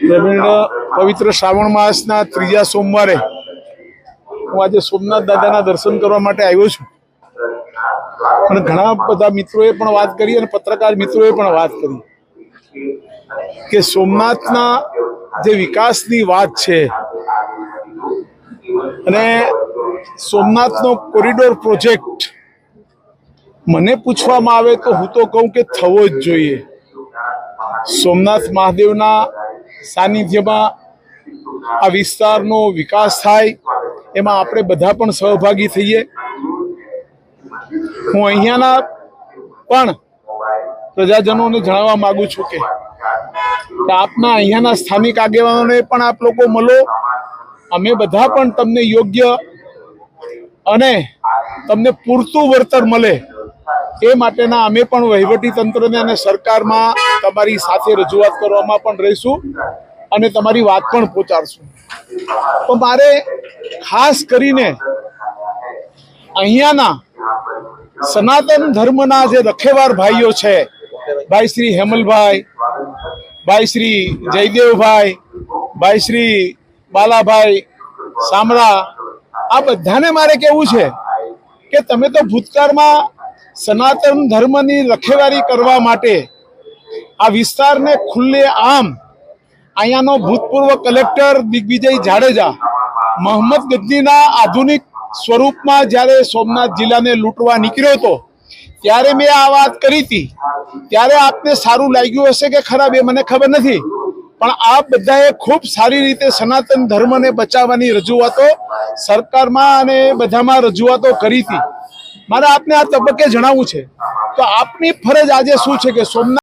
પવિત્ર શ્રાવણ માસના ત્રીજા સોમવારે હું આજે સોમનાથ દાદાના દર્શન કરવા માટે આવ્યો છું. અને ઘણા બધા મિત્રોએ પણ વાત કરી અને પત્રકાર મિત્રોએ પણ વાત કરી કે સોમનાથના જે વિકાસની વાત છે અને સોમનાથનો કોરિડોર પ્રોજેક્ટ મને પૂછવામાં આવે તો હું તો કહું કે થવો જ જોઈએ. સોમનાથ મહાદેવના સાનિધ્યમાં આ વિસ્તારનો વિકાસ થાય એમાં આપણે બધા પણ સહભાગી થઈએ. હું અહીંયાના પણ પ્રજાજનોને જણાવવા માંગુ છું કે આપના અહીંયાના સ્થાનિક આગેવાનોને પણ આપ લોકો મળો. અમે બધા પણ તમને યોગ્ય અને તમને પૂરતું વળતર મળે એ માટેના અમે પણ વહીવટી તંત્રને અને સરકારમાં તમારી સાથે રજૂઆત કરવામાં પણ રહીશું અને તમારી વાત પણ પહોંચાડશું. તો મારે ખાસ કરીને અહીંયાના સનાતન ધર્મના જે રખેવાર ભાઈઓ છે, ભાઈ શ્રી હેમલભાઈ, ભાઈ શ્રી જયદેવભાઈ, ભાઈ શ્રી બાલાભાઈ સામરા, આ બધાને મારે કહેવું છે કે તમે તો ભૂતકાળમાં સનાતન ધર્મની રખેવારી કરવા માટે આ વિસ્તારને ખુલ્લે આમ અહીંયાનો ભૂતપૂર્વ કલેક્ટર દિગ્વિજય જાડેજા મોહમ્મદ ગજનીના આધુનિક સ્વરૂપમાં જ્યારે સોમનાથ જિલ્લાને લૂંટવા નીકળ્યો હતો ત્યારે મેં આ વાત કરી હતી. ત્યારે આપને સારું લાગ્યું હશે કે ખરાબ એ મને ખબર નથી, પણ આ બધાએ ખૂબ સારી રીતે સનાતન ધર્મને બચાવવાની રજૂઆતો સરકારમાં અને બધામાં રજૂઆતો કરી હતી. મારે આપને આ તબક્કે જણાવવું છે તો આપની ફરજ આજે શું છે કે સોમનાથ